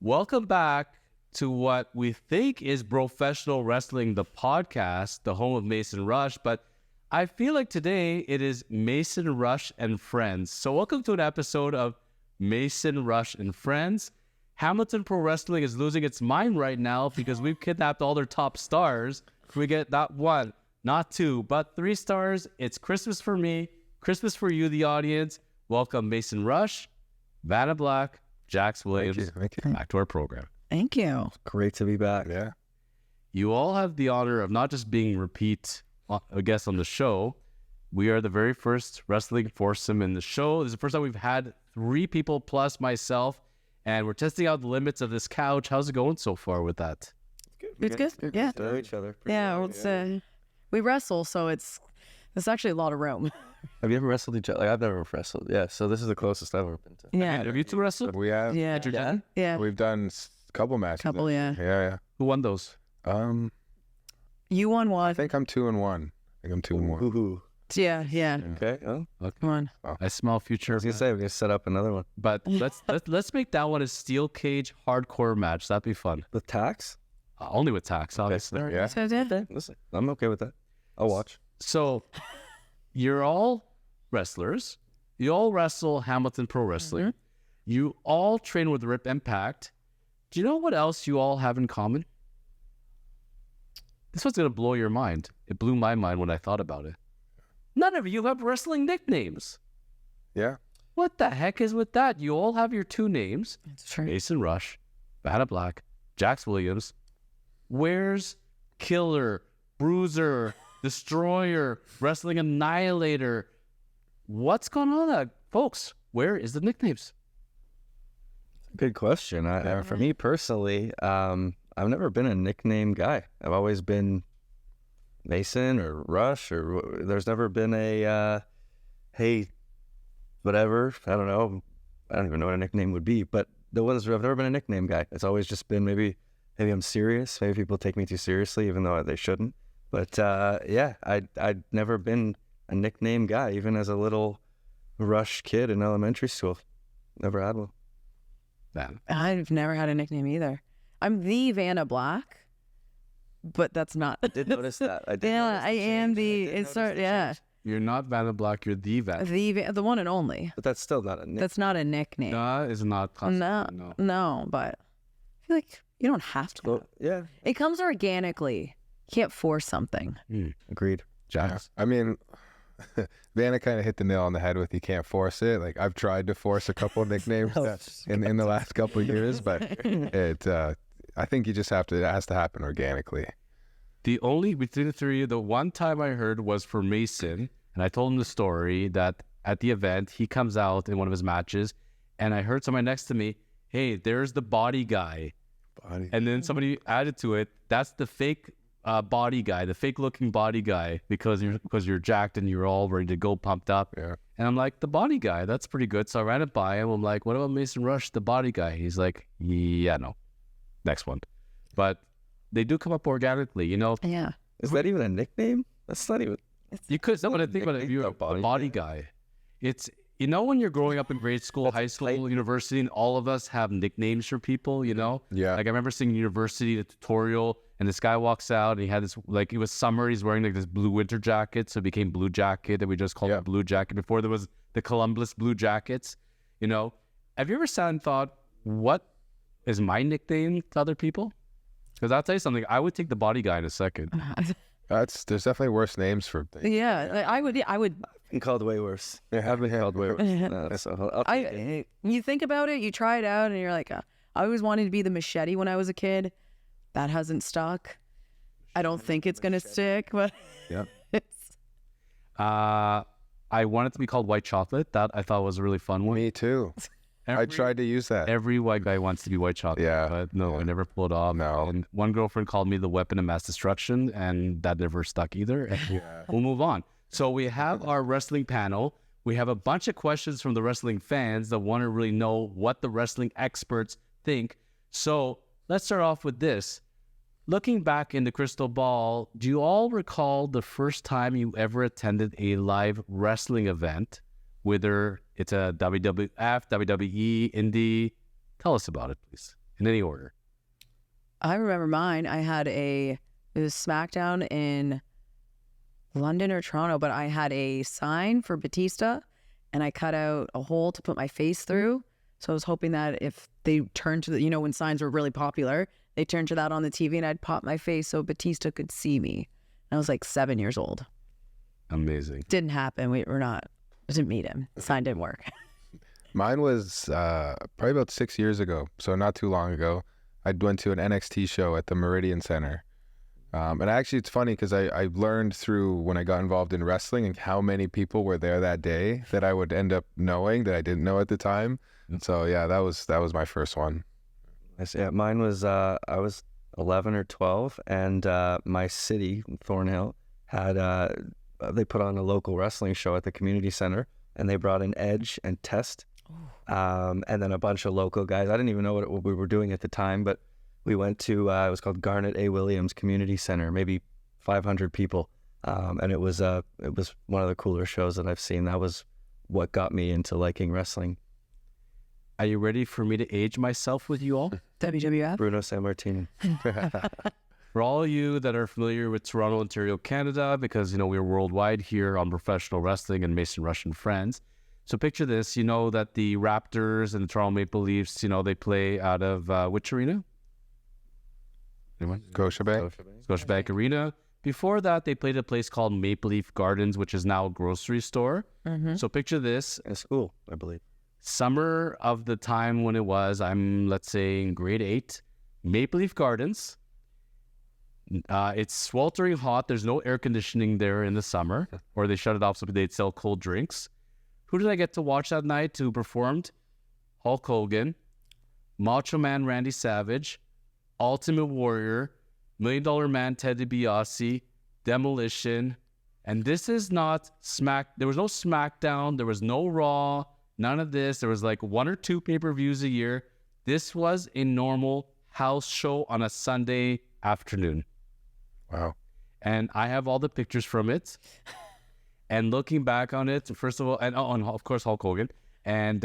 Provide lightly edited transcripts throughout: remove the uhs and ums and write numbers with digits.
Welcome back to what we think is Professional Wrestling, the podcast, the home of Mason Rush, but I feel like today it is Mason Rush and Friends. So welcome to an episode of Mason Rush and Friends. Hamilton Pro Wrestling is losing its mind right now because we've kidnapped all their top stars. We get not one, not two, but 3 stars. It's Christmas for me, Christmas for you, the audience. Welcome Mason Rush, Vanna Black, Jax Williams. Thank you. Back to our program. Thank you. Great to be back. Yeah. You all have the honor of not just being repeat guests on the show. We are the very first wrestling foursome in the show. This is the first time we've had 3 people plus myself, and we're testing out the limits of this couch. How's it going so far with that? It's good. Yeah. Know each other. Yeah. It's, we wrestle, so it's actually a lot of room. Have you ever wrestled each other? Like, I've never wrestled. Yeah. So this is the closest I've ever been to. Yeah. Have you 2 wrestled? We have. Yeah. Yeah. We've done a couple matches. Couple, yeah. Yeah. Who won those? You won one. I think I'm 2-1. Ooh. Yeah. Okay. Oh, Come on. I smell future. I was gonna say we're gonna set up another one But let's make that one a steel cage hardcore match. That'd be fun. with tax. Only with tax, obviously. Yeah. So, yeah. Listen, I'm okay with that. I'll watch. So you're all wrestlers. You all wrestle Hamilton Pro Wrestling. Mm-hmm. You all train with Rip Impact. Do you know what else you all have in common? This one's going to blow your mind. It blew my mind when I thought about it. None of you have wrestling nicknames. Yeah. What the heck is with that? You all have your 2 names. It's true. Mason Rush, Vanna Black, Jax Williams. Where's Killer, Bruiser, Destroyer, Wrestling Annihilator? What's going on, folks? Where is the nicknames? Good question. For me personally, I've never been a nickname guy. I've always been Mason or Rush, or there's never been a hey, whatever. I don't know. I don't even know what a nickname would be. But I've never been a nickname guy. It's always just been maybe I'm serious. Maybe people take me too seriously, even though they shouldn't. But I'd never been a nickname guy, even as a little Rush kid in elementary school. Never had one. Van. I've never had a nickname either. I'm the Vanna Black, but that's not. I did notice that. I am the. It's yeah. You're not Vanna Black, you're the Vanna. The one and only. But that's still not a nickname. That's not a nickname. That is not classified. No, but I feel like you don't have to. Well, yeah. It comes organically. You can't force something. Agreed. Jax. I mean, Vanna kind of hit the nail on the head with you can't force it. Like, I've tried to force a couple of nicknames in the last couple of years, but I think you just have to. It has to happen organically. The only, between the 3, the one time I heard was for Mason, and I told him the story that at the event, he comes out in one of his matches, and I heard somebody next to me, hey, there's the body guy. And then somebody added to it, that's the fake body guy, the fake looking body guy, because you're jacked and you're all ready to go, pumped up. Yeah. And I'm like, the body guy, that's pretty good. So I ran it by him. I'm like, what about Mason Rush, the body guy? He's like, yeah, no. Next one. But they do come up organically, you know. Yeah. Is that even a nickname? That's not even. You could, someone think about it, if you're a body guy. It's, you know, when you're growing up in grade school, high school, university, and all of us have nicknames for people, you know? Yeah. Like I remember seeing university, the tutorial, and this guy walks out and he had this, like, it was summer, he's wearing like this blue winter jacket, so it became Blue Jacket, and we just called it Blue Jacket. Before there was the Columbus Blue Jackets, you know? Have you ever sat and thought, what is my nickname to other people? Because I'll tell you something, I would take the body guy in a second. There's definitely worse names for things. Yeah, I would. I've been called way worse. I've been called way worse. No, so I'll take it. You think about it, you try it out, and you're like, I always wanted to be the machete when I was a kid. That hasn't stuck. I don't think it's gonna stick, but Yeah. it's I wanted to be called White Chocolate. That I thought was a really fun one. Me too. I tried to use that. Every white guy wants to be White Chocolate. Yeah. But no, I never pulled off. No. And one girlfriend called me the weapon of mass destruction, and that never stuck either. And we'll move on. So we have our wrestling panel. We have a bunch of questions from the wrestling fans that want to really know what the wrestling experts think. So let's start off with this. Looking back in the crystal ball, do you all recall the first time you ever attended a live wrestling event? Whether it's a WWF, WWE, Indie? Tell us about it, please. in any order. I remember mine. It was SmackDown in London or Toronto, but I had a sign for Batista and I cut out a hole to put my face through. So I was hoping that if they turned to when signs were really popular, they turned to that on the TV and I'd pop my face so Batista could see me. And I was like 7 years old. Amazing. Didn't happen. I didn't meet him. The sign didn't work. Mine was probably about 6 years ago, so not too long ago. I went to an NXT show at the Meridian Center. And actually, it's funny because I learned through when I got involved in wrestling and how many people were there that day that I would end up knowing that I didn't know at the time. So yeah, that was my first one. Yeah, mine was I was 11 or 12, and my city, Thornhill, had they put on a local wrestling show at the community center, and they brought in Edge and Test, and then a bunch of local guys. I didn't even know what we were doing at the time, but we went to it was called Garnet A. Williams Community Center, maybe 500 people, and it was one of the cooler shows that I've seen. That was what got me into liking wrestling. Are you ready for me to age myself with you all? WWF? Bruno Sammartino. For all of you that are familiar with Toronto, Ontario, Canada, because, we're worldwide here on professional wrestling and Mason Rush and Friends. So picture this, you know that the Raptors and the Toronto Maple Leafs, they play out of which arena? Anyone? Scotiabank Arena. Before that, they played a place called Maple Leaf Gardens, which is now a grocery store. Mm-hmm. So picture this. A school, I believe. Summer of the time when it was, let's say in grade 8, Maple Leaf Gardens. It's sweltering hot. There's no air conditioning there in the summer, or they shut it off so they'd sell cold drinks. Who did I get to watch that night who performed? Hulk Hogan, Macho Man Randy Savage, Ultimate Warrior, $1 Million Man Ted DiBiase, Demolition. And this is not there was no SmackDown, there was no Raw, none of this. There was like 1 or 2 pay-per-views a year. This was a normal house show on a Sunday afternoon. Wow. And I have all the pictures from it. And looking back on it, first of all, and of course Hulk Hogan. And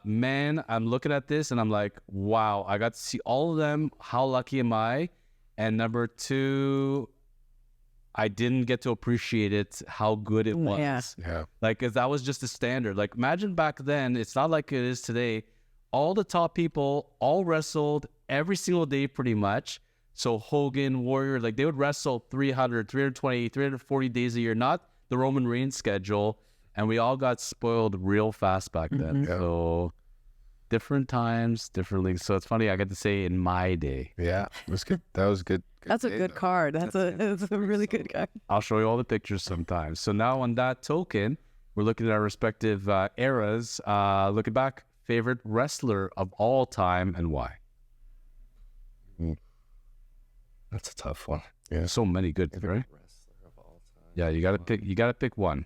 man, I'm looking at this and I'm like, wow, I got to see all of them. How lucky am I? And number 2, I didn't get to appreciate it, how good it was. Yeah. Like, 'cause that was just the standard. Like, imagine back then, it's not like it is today. All the top people all wrestled every single day pretty much. So Hogan, Warrior, like they would wrestle 300, 320, 340 days a year, not the Roman Reigns schedule. And we all got spoiled real fast back then. Yeah. So different times, different leagues. So it's funny, I get to say in my day. Yeah, it was good. That was good. That's a good card. That's a really good card. I'll show you all the pictures sometimes. So now on that token, we're looking at our respective eras. Looking back, favorite wrestler of all time and why? That's a tough one. Yeah. So many good, right? Wrestler of all time. Yeah, you gotta pick one.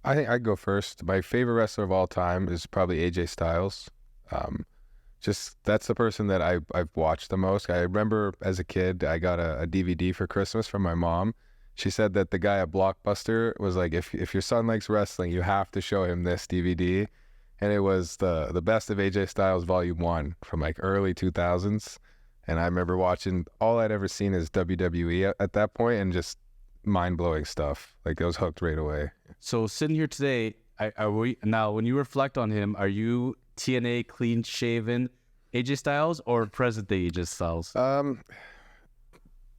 I think I'd go first. My favorite wrestler of all time is probably AJ Styles. Just that's the person that I've watched the most. I remember as a kid, I got a DVD for Christmas from my mom. She said that the guy at Blockbuster was like, if your son likes wrestling, you have to show him this DVD. And it was the Best of AJ Styles Volume 1 from like early 2000s. And I remember watching, all I'd ever seen is WWE at that point, and just mind-blowing stuff. Like I was hooked right away. So sitting here today, now when you reflect on him, are you TNA clean shaven AJ Styles or present day AJ Styles?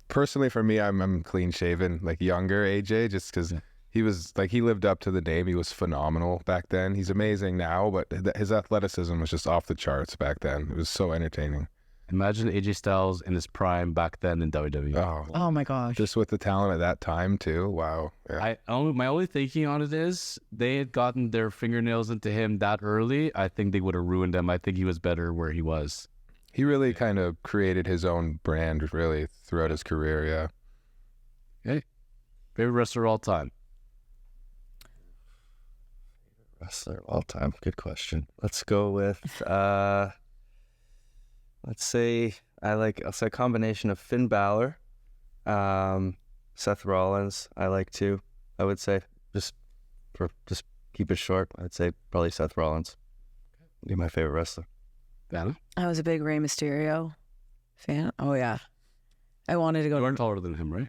Personally for me, I'm clean shaven, like younger AJ, just because he was like, he lived up to the name. He was phenomenal back then. He's amazing now, but his athleticism was just off the charts back then. It was so entertaining. Imagine AJ Styles in his prime back then in WWE. Oh my gosh. Just with the talent at that time too. Wow. Yeah. My only thinking on it is they had gotten their fingernails into him that early. I think they would have ruined him. I think he was better where he was. He really kind of created his own brand really throughout his career. Yeah. Okay. Favorite wrestler of all time? Wrestler of all time. Good question. Let's go with let's say I'll say a combination of Finn Balor, Seth Rollins. I like too. I would say just keep it short. I'd say probably Seth Rollins. Be my favorite wrestler. Vanna? I was a big Rey Mysterio fan. Oh yeah, I wanted to go. You weren't taller than him, right?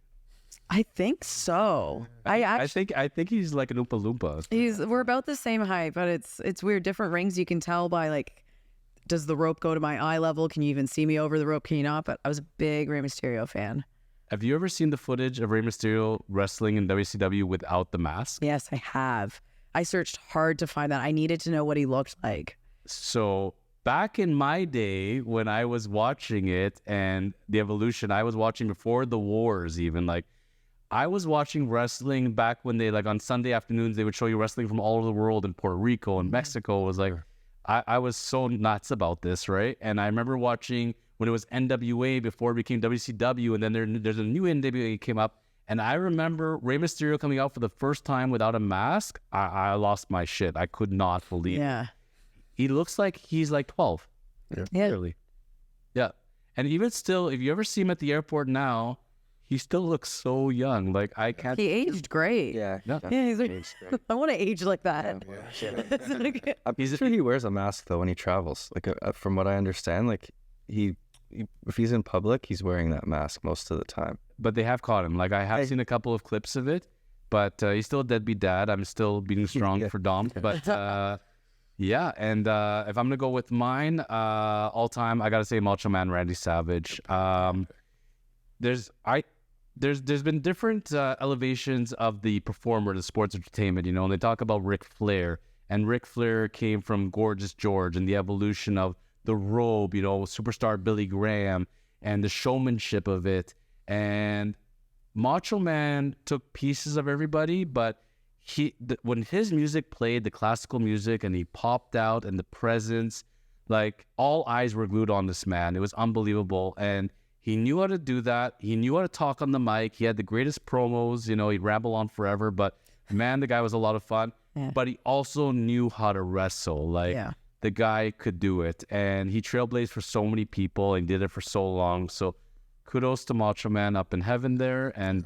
I think so. I actually. I think he's like an Oompa Loompa. We're about the same height, but it's weird. Different rings. You can tell by like, does the rope go to my eye level? Can you even see me over the rope? Can you not? But I was a big Rey Mysterio fan. Have you ever seen the footage of Rey Mysterio wrestling in WCW without the mask? Yes, I have. I searched hard to find that. I needed to know what he looked like. So back in my day when I was watching it and the evolution, I was watching before the wars even, like I was watching wrestling back when they, like on Sunday afternoons, they would show you wrestling from all over the world, and Puerto Rico and Mexico. It was like, I was so nuts about this, right? And I remember watching when it was NWA before it became WCW, and then there's a new NWA came up. And I remember Rey Mysterio coming out for the first time without a mask. I lost my shit. I could not believe it. Yeah. He looks like he's like 12. Yeah. Clearly. Yeah. And even still, if you ever see him at the airport now, he still looks so young. Like I can't. He aged great. Yeah. Yeah. Yeah, he's like, I want to age like that. I'm sure he wears a mask though when he travels. Like from what I understand, like he if he's in public, he's wearing that mask most of the time. But they have caught him. Like I have seen a couple of clips of it, but he's still a deadbeat dad. I'm still being strong for Dom. But yeah, and if I'm gonna go with mine, all time, I gotta say Macho Man Randy Savage. There's been different elevations of the performer, the sports entertainment, you know, and they talk about Ric Flair, and Ric Flair came from Gorgeous George and the evolution of the robe, you know, superstar Billy Graham and the showmanship of it. And Macho Man took pieces of everybody, but when his music played, the classical music, and he popped out, and the presence, like all eyes were glued on this man. It was unbelievable. And he knew how to do that. He knew how to talk on the mic. He had the greatest promos, you know, he'd ramble on forever, but man, the guy was a lot of fun. Yeah. But he also knew how to wrestle. Like the guy could do it. And he trailblazed for so many people and did it for so long. So kudos to Macho Man up in heaven there and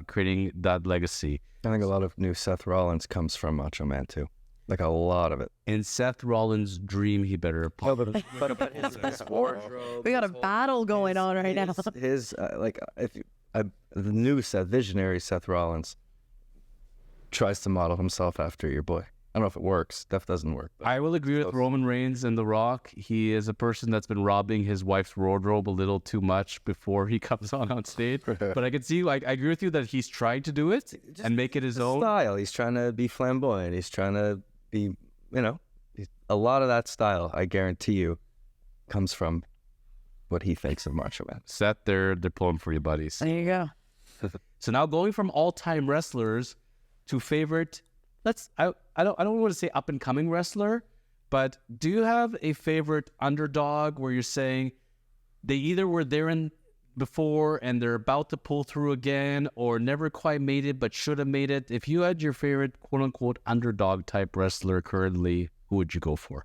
creating that legacy. I think a lot of new Seth Rollins comes from Macho Man too. Like a lot of it. In Seth Rollins' dream, he better pop. But his wardrobe. We got a battle going on right now. His the new visionary Seth Rollins tries to model himself after your boy. I don't know if it works. That doesn't work. I will agree with Roman Reigns and The Rock. He is a person that's been robbing his wife's wardrobe a little too much before he comes on stage. But I can see, like, I agree with you that he's trying to do it and make it his own style. He's trying to be flamboyant. He's trying to be, you know, a lot of that style, I guarantee you, comes from what he thinks of Macho Man. Seth, they're pulling for you, buddies. There you go. So now going from all-time wrestlers to favorite. I don't want to say up and coming wrestler, but do you have a favorite underdog where you're saying they either were there before and they're about to pull through again, or never quite made it but should have made it? If you had your favorite quote unquote underdog type wrestler currently, who would you go for?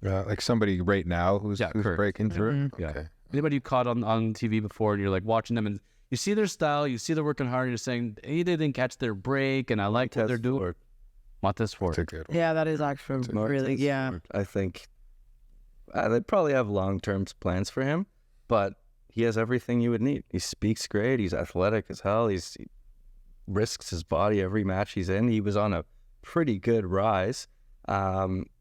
Like somebody right now who's breaking through. Mm-hmm. Okay. Yeah. Anybody you caught on TV before and you're like watching them and you see their style, you see they're working hard, you're saying, hey, they didn't catch their break, and I like what they're doing. Montez Ford. That's a good one. Yeah, that is actually really, I think they probably have long-term plans for him, but he has everything you would need. He speaks great. He's athletic as hell. He risks his body every match he's in. He was on a pretty good rise.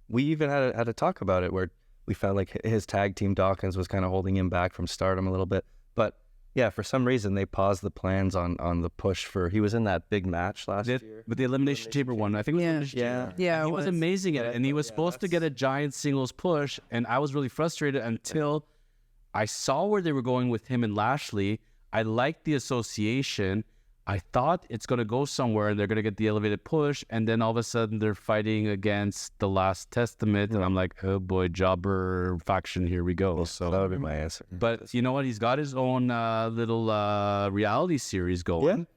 We even had to talk about it where we felt like his tag team Dawkins was kind of holding him back from stardom a little bit, but yeah, for some reason they paused the plans on the push for. He was in that big match last year, with the Elimination Chamber one. I think it was Elimination Chamber. Yeah. He was amazing at it, and he was supposed to get a giant singles push, and I was really frustrated until I saw where they were going with him and Lashley. I liked the association. I thought it's going to go somewhere, and they're going to get the elevated push, and then all of a sudden they're fighting against the Last Testament, and I'm like, oh boy, jobber faction, here we go. So that would be my answer. But you know what? He's got his own little reality series going,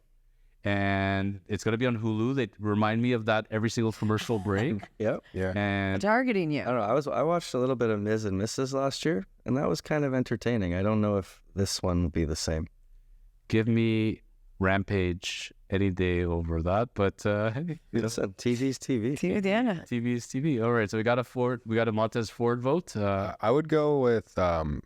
and it's going to be on Hulu. They remind me of that every single commercial break. Yeah. And targeting you. I don't know. I watched a little bit of Ms. and Mrs. last year, and that was kind of entertaining. I don't know if this one will be the same. Give me Rampage any day over that. But hey, Listen, TV's TV. Yeah. TV is TV. All right, so we got a Montez Ford vote. I would go with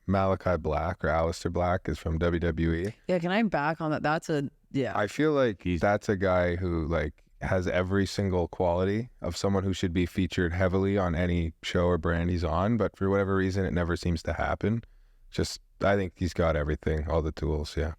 Malachi Black, or Aleister Black is from WWE. Yeah, can I back on that? That's a, yeah. I feel like He's- that's a guy who like has every single quality of someone who should be featured heavily on any show or brand he's on, but for whatever reason, it never seems to happen. Just, I think he's got everything, all the tools, yeah.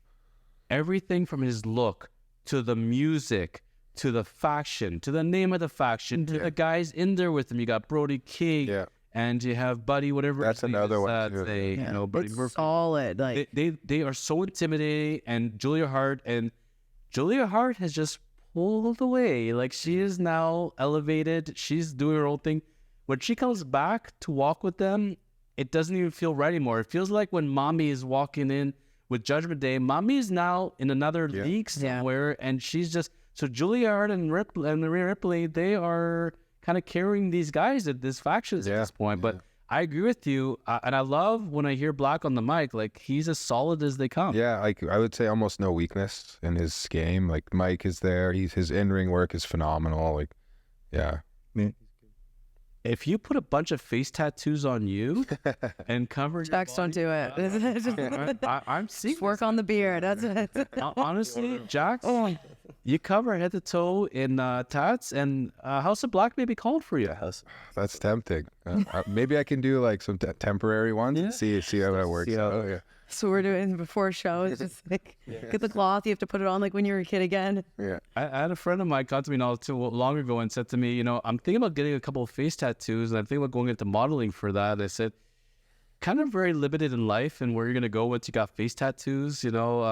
Everything from his look to the music to the faction to the name of the faction to the guys in there with him. You got Brody King, Yeah. and you have Buddy, whatever. That's his name another is, one, too. They, Yeah. you know, Buddy It's Murphy. solid. Like, They are so intimidating, and Julia Hart has just pulled away. Like, she is now elevated. She's doing her own thing. When she comes back to walk with them, it doesn't even feel right anymore. It feels like when Mommy is walking in with Judgment Day, Mommy is now in another league somewhere, and she's just so Julia Hart and Rhea Ripley, they are kind of carrying these guys at this factions at this point. But I agree with you, and I love when I hear Black on the mic. Like, he's as solid as they come. Yeah, like I would say almost no weakness in his game. Like Mike is there. His in-ring work is phenomenal. Like, yeah. If you put a bunch of face tattoos on you and cover your Jax, don't do it. I'm seeing Just work on the beard. That's it. honestly, Jax, you cover head to toe in tats, and House of Black may be called for you. That's tempting. Maybe I can do like some temporary ones and see how that works. Oh yeah. So we're doing before shows. Just like get the cloth. You have to put it on like when you were a kid again. Yeah. I had a friend of mine come to me not too long ago and said to me, you know, I'm thinking about getting a couple of face tattoos, and I'm thinking about going into modeling for that. I said, kind of very limited in life and where you're going to go once you got face tattoos, you know,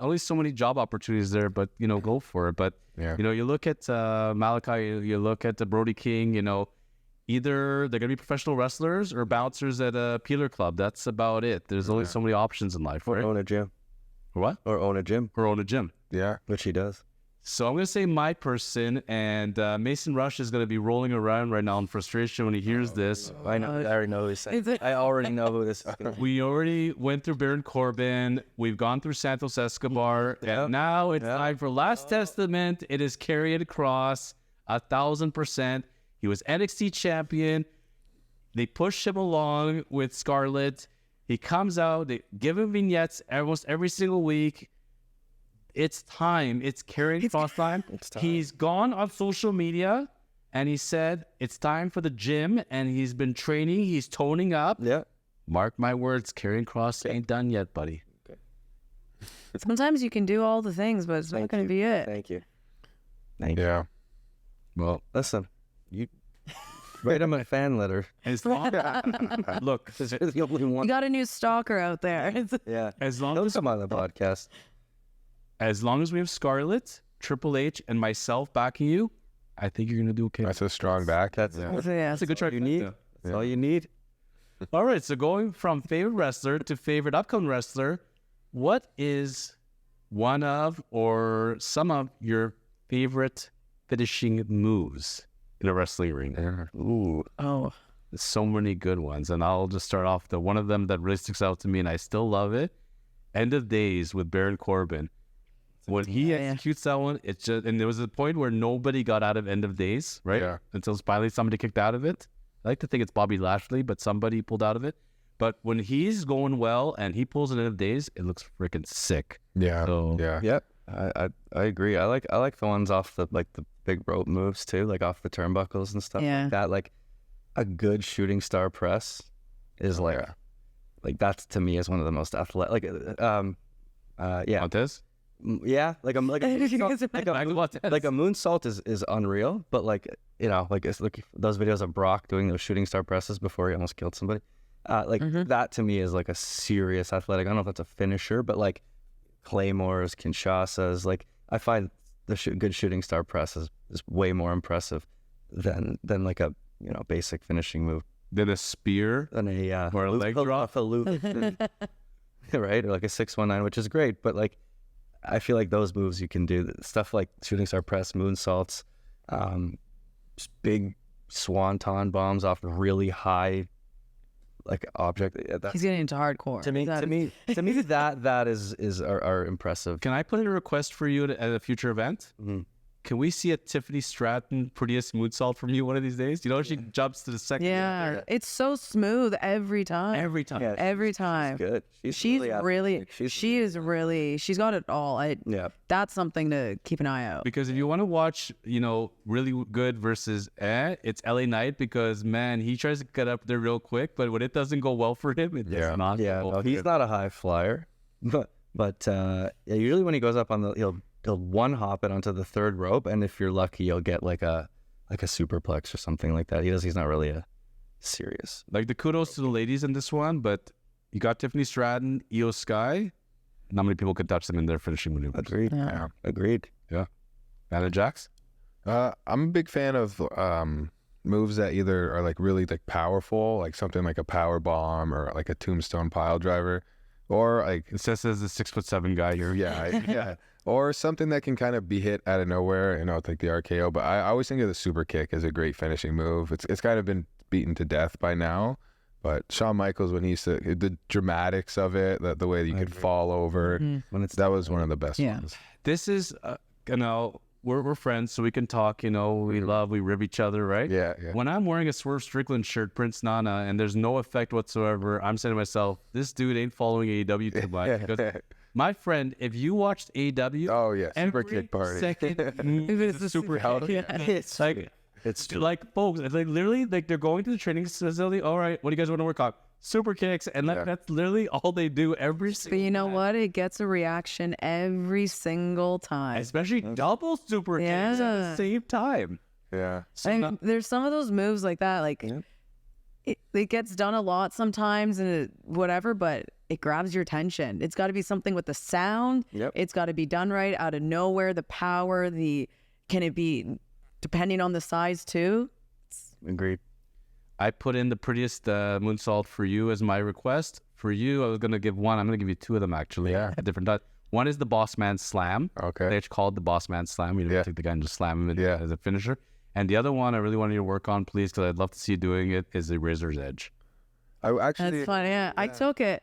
only so many job opportunities there, but, you know, go for it. But, Yeah. you know, you look at Malachi, you look at the Brody King, you know, either they're going to be professional wrestlers or bouncers at a peeler club. That's about it. There's only so many options in life, Or right? own a gym. Or what? Or own a gym, Or own a gym. Yeah. which he does. So I'm going to say my person, and Mason Rush is going to be rolling around right now in frustration when he hears this. I know. I already know who he's saying. Is it- I already know who this is going to be. We already went through Baron Corbin. We've gone through Santos Escobar. And now it's time for Last Testament. It is Karrion Kross, 1,000%. He was NXT champion. They push him along with Scarlett. He comes out. They give him vignettes almost every single week. It's time. It's Karrion Kross time. It's time. He's gone on social media, and he said it's time for the gym, and he's been training. He's toning up. Yeah. Mark my words, Karrion Kross ain't done yet, buddy. Sometimes you can do all the things, but it's not going to be it. Thank you. Thank you. Yeah. Well, Listen, you write him a fan letter. as long look, You're the only You one. got a new stalker out there. Yeah. as long He'll as come on the podcast. we have Scarlett, Triple H, and myself backing you, I think you're gonna do okay. That's a strong back. That's So, yeah, That's a good try. you need. That's all you need. All right, so going from favorite wrestler to favorite upcoming wrestler, what is one of or some of your favorite finishing moves in a wrestling ring? Ooh. Oh, There's so many good ones, and I'll just start off the one of them that really sticks out to me, and I still love it. End of Days with Baron Corbin. When he executes that one, it's just, and there was a point where nobody got out of End of Days, right? Yeah. Until finally somebody kicked out of it. I like to think it's Bobby Lashley, but somebody pulled out of it. But when he's going well and he pulls an End of Days, it looks freaking sick. Yeah. So- Yeah. Yep. I agree. I like the ones off the the big rope moves too, like off the turnbuckles and stuff Yeah. like that. Like a good shooting star press is like that's to me is one of the most athletic. Yeah, Montez? yeah. Like a moonsault, Montez. like a moonsault is unreal. But like it's like those videos of Brock doing those shooting star presses before he almost killed somebody. That to me is like a serious athletic. I don't know if that's a finisher, but like Claymores, Kinshasas, like I find the good shooting star press is way more impressive than like a basic finishing move. Then a spear. Than a Or a leg drop. off a loop, right? Or like a 619, which is great, but like I feel like those moves you can do stuff like shooting star press, moonsaults, big swanton bombs off really high like object. That's, He's getting into hardcore. to me, that is are impressive. Can I put in a request for you at a future event? Mhm. Can we see a Tiffany Stratton prettiest moonsault from you one of these days? You know, she jumps to the second. Yeah, it's so smooth every time. Every time. Yeah, Every she's time. good. She's really, athletic. she's got it all. Yeah. That's something to keep an eye out. Because if you want to watch, you know, really good versus it's LA Knight, because man, he tries to get up there real quick, but when it doesn't go well for him, it does not. Yeah, go no, well he's for not a high flyer, but yeah, usually when he goes up on the, he'll one hop it onto the third rope, and if you're lucky, you'll get like a superplex or something like that. He's not really a serious. Like the kudos to the ladies in this one, but you got Tiffany Stratton, Io Sky. Not many people could touch them in their finishing maneuver. Agreed. Yeah. Agreed. Vanna Jax. I'm a big fan of moves that either are like really like powerful, like something like a power bomb or like a tombstone pile driver, or like It says as a 6'7" guy here. yeah, or something that can kind of be hit out of nowhere, you know, like the RKO. But I always think of the super kick as a great finishing move. It's kind of been beaten to death by now, but Shawn Michaels, when he used to, the dramatics of it, the way that you could fall over, that was one of the best ones. This is, you know, we're friends, so we can talk, you know, we rib each other, right? Yeah. When I'm wearing a Swerve Strickland shirt, Prince Nana, and there's no effect whatsoever, I'm saying to myself, this dude ain't following AEW too much. Because my friend, if you watched AEW, Oh yeah, super every kick party. second move is a super kick. It's Like, it's like folks, it's like literally like they're going to the training facility. All right, what do you guys want to work on? Super kicks, and that's literally all they do every But single you know time. what? It gets a reaction every single time. Especially double super kicks at the Yeah. same time. Yeah. So And now- there's some of those moves like that, like it gets done a lot sometimes and whatever, but it grabs your attention. It's got to be something with the sound. Yep. It's got to be done right, out of nowhere. The power, can it be depending on the size too? agreed. I put in the prettiest moonsault for you as my request. For you, I was going to give one. I'm going to give you two of them, actually. Yeah. At different times. One is the Boss Man Slam. Okay. They actually called the Boss Man Slam. You know, take the guy and just slam him Yeah. as a finisher. And the other one I really wanted you to work on, please, because I'd love to see you doing it, is the Razor's Edge. I actually That's fun. Yeah, I took it.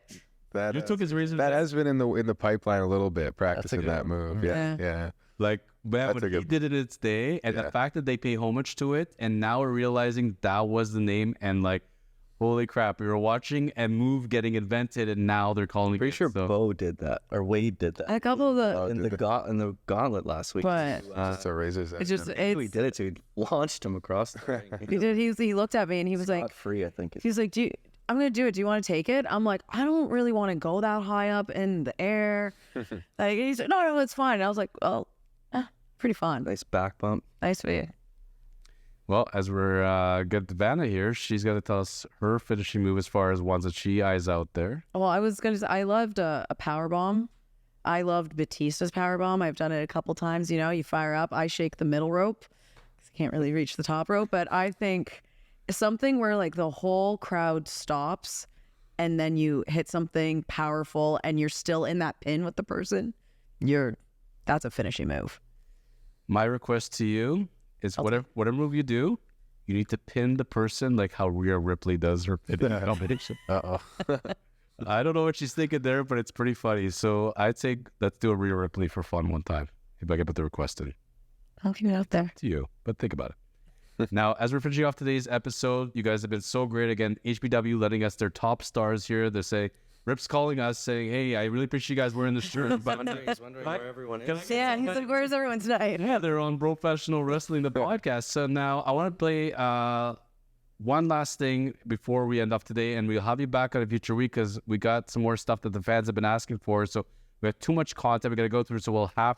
that You took his Razor's that Edge? has been in the pipeline a little bit, practicing good that move. Yeah. Like, man, That's when a he good- did it its day, and the fact that they pay homage to it, and now we're realizing that was the name, and like, holy crap, we were watching a move getting invented, and now they're calling Pretty it. sure So, Bo did that, or Wade did that A couple of the, in the gauntlet last week. but It's a Razor's Edge. it's just Who he did it to? He launched him across the ring. he did. He looked at me and he was like, Not free, I think. he's like, I'm gonna do it. Do you want to take it? I'm like, I don't really want to go that high up in the air. Like he's like, no, it's fine. And I was like, well, pretty fun. Nice back bump. Nice for you. well, as we're getting to Vanna here, she's going to tell us her finishing move as far as ones that she eyes out there. Well, I was gonna say I loved a power bomb. I loved Batista's power bomb. I've done it a couple times. You know, you fire up, I shake the middle rope. I can't really reach the top rope, but I think something where like the whole crowd stops and then you hit something powerful and you're still in that pin with the person, that's a finishing move. My request to you is whatever move you do, you need to pin the person like how Rhea Ripley does her pinning combination. Uh-oh. I don't know what she's thinking there, but it's pretty funny. So I'd say let's do a Rhea Ripley for fun one time. If I can put the request in I'll keep it out there. to you, but think about it. Now, as we're finishing off today's episode, you guys have been so great. Again, HPW letting us their top stars here. They say, Rip's calling us saying, hey, I really appreciate you guys wearing the shirt. But He's wondering where everyone is. Yeah, he's like, where's everyone tonight? yeah, they're on Professional Wrestling, the podcast. So now I want to play one last thing before we end off today, and we'll have you back on a future week because we got some more stuff that the fans have been asking for. So we have too much content we got to go through, so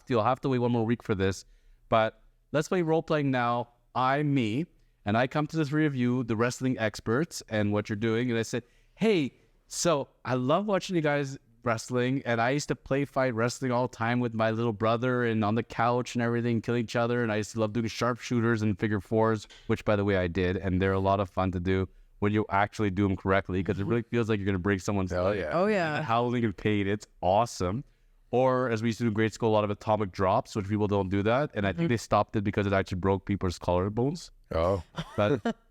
you'll have to wait one more week for this. But let's play role-playing now. I'm me, and I come to the three of you, the wrestling experts, and what you're doing, and I said, hey, so I love watching you guys wrestling, and I used to play fight wrestling all the time with my little brother and on the couch and everything, killing each other, and I used to love doing sharpshooters and figure fours, which, by the way, I did, and they're a lot of fun to do when you actually do them correctly, because it really feels like you're going to break someone's Hell leg. yeah. Oh, yeah. Howling in pain, it's awesome. Or, as we used to do in grade school, a lot of atomic drops, which people don't do that, and I think they stopped it because it actually broke people's collarbones. Oh,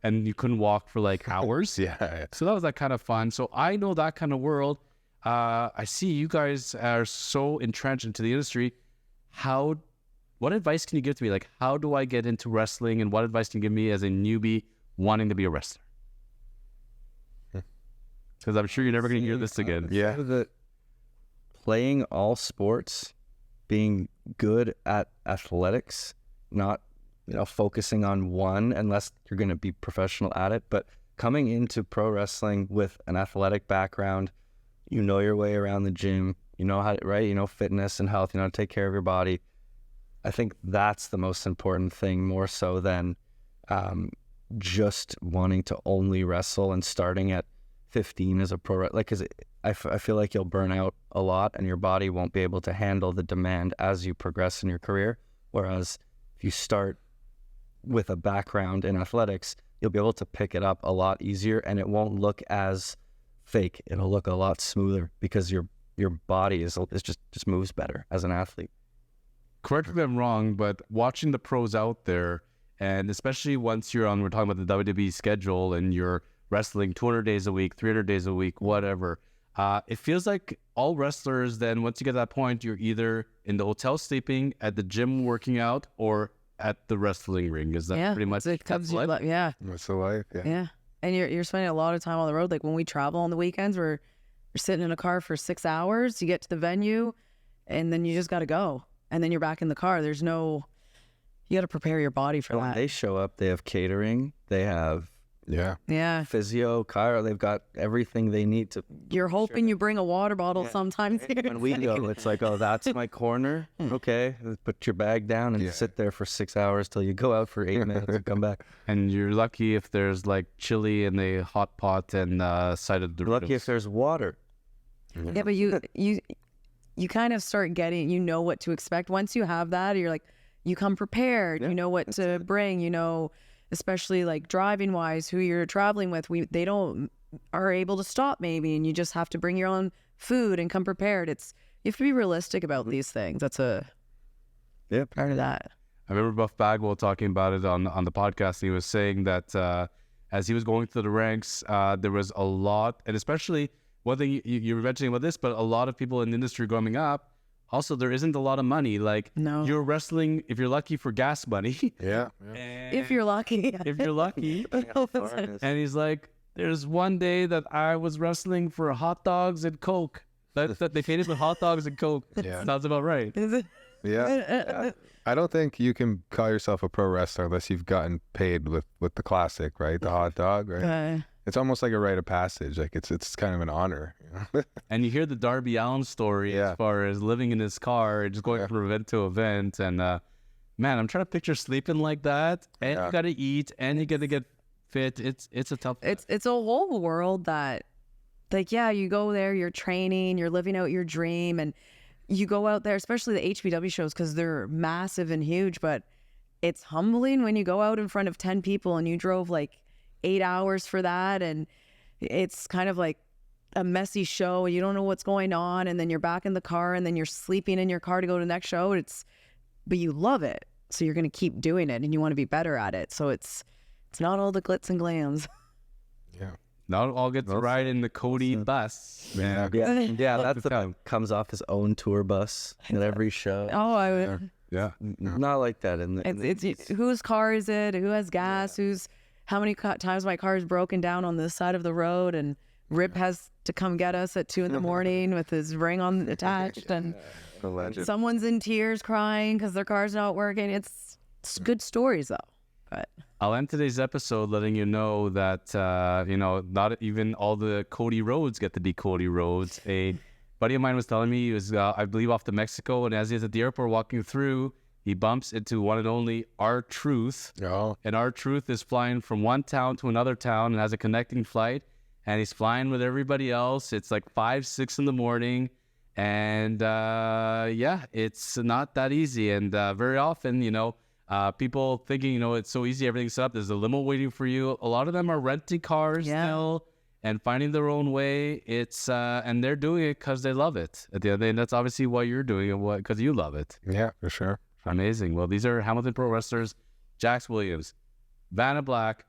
and you couldn't walk for like hours. yeah. So that was like kind of fun. So I know that kind of world. I see you guys are so entrenched into the industry. What advice can you give to me? Like, how do I get into wrestling, and what advice can you give me as a newbie wanting to be a wrestler? Because I'm sure you're never going to hear this again. Yeah. That playing all sports, being good at athletics, not focusing on one unless you're going to be professional at it, but coming into pro wrestling with an athletic background, you know your way around the gym, you know how, right? You know, fitness and health, you know how to take care of your body. I think that's the most important thing, more so than just wanting to only wrestle and starting at 15 as a pro. Like, because I feel like you'll burn out a lot and your body won't be able to handle the demand as you progress in your career. Whereas if you start with a background in athletics, you'll be able to pick it up a lot easier, and it won't look as fake. It'll look a lot smoother because your body is just moves better as an athlete. Correct me if I'm wrong, but watching the pros out there, and especially once we're talking about the WWE schedule and you're wrestling 200 days a week, 300 days a week, whatever, it feels like all wrestlers, then once you get to that point, you're either in the hotel sleeping, at the gym working out, or at the wrestling ring. Is that pretty much it comes life? That's the life. Yeah. And you're spending a lot of time on the road. Like when we travel on the weekends, we're sitting in a car for 6 hours. You get to the venue, and then you just got to go. And then you're back in the car. You got to prepare your body for When that. they show up, they have catering, they have Yeah. physio, chiro, they've got everything they need to. You're hoping you bring a water bottle sometimes. When we go, it's like, oh, that's my corner. Okay, put your bag down and sit there for 6 hours till you go out for 8 minutes and come back. And you're lucky if there's like chili in the hot pot and side of the You're lucky if there's water. Yeah, but you kind of start getting, you know what to expect. Once you have that, you're like, you come prepared. You know what to bring. You know, especially like driving wise, who you're traveling with. They don't are able to stop maybe, and you just have to bring your own food and come prepared. You have to be realistic about these things. That's a part of that. I remember Buff Bagwell talking about it on the podcast. And he was saying that as he was going through the ranks, there was a lot, and especially one thing you were mentioning about this, but a lot of people in the industry growing up, also there isn't a lot of money. Like you're wrestling, if you're lucky, for gas money. Yeah. If you're lucky. If you're lucky. And he's like, there's one day that I was wrestling for hot dogs and Coke. That they paid us with hot dogs and Coke. Yeah. Sounds about right. Yeah. I don't think you can call yourself a pro wrestler unless you've gotten paid with the classic, right? The hot dog, right? It's almost like a rite of passage. Like it's kind of an honor. You know? And you hear the Darby Allin story as far as living in his car and just going from event to event. And man, I'm trying to picture sleeping like that. And you got to eat, and you got to get fit. It's a tough. It's a whole world that, like, you go there, you're training, you're living out your dream, and you go out there, especially the HPW shows, because they're massive and huge. But it's humbling when you go out in front of 10 people and you drove like 8 hours for that, and it's kind of like a messy show. You don't know what's going on, and then you're back in the car, and then you're sleeping in your car to go to the next show. But you love it, so you're going to keep doing it, and you want to be better at it. So it's not all the glitz and glams. Yeah. Not all get to ride in the Cody bus. Yeah. That's the comes off his own tour bus at every show. Oh, Yeah. Not like that. it's whose car is it? Who has gas? How many times my car is broken down on this side of the road, and Rip has to come get us at 2 a.m. with his ring attached, and someone's in tears crying because their car's not working. It's good stories though. But I'll end today's episode letting you know that not even all the Cody roads get to be Cody roads. A buddy of mine was telling me he was, I believe, off to Mexico, and as he's at the airport walking through, he bumps into one and only R-Truth. Oh. And R-Truth is flying from one town to another town and has a connecting flight. And he's flying with everybody else. It's like 5, 6 in the morning. And it's not that easy. And very often, people thinking, it's so easy, everything's set up. There's a limo waiting for you. A lot of them are renting cars still and finding their own way. It's and they're doing it because they love it. At the end of the day, and that's obviously why you're doing it, because you love it. Yeah, for sure. Amazing. Well, these are Hamilton Pro Wrestlers, Jax Williams, Vanna Black,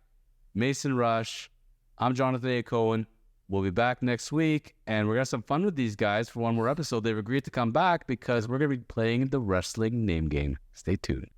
Mason Rush. I'm Jonathan Hacohen. We'll be back next week, and we're going to have some fun with these guys for one more episode. They've agreed to come back because we're going to be playing the wrestling name game. Stay tuned.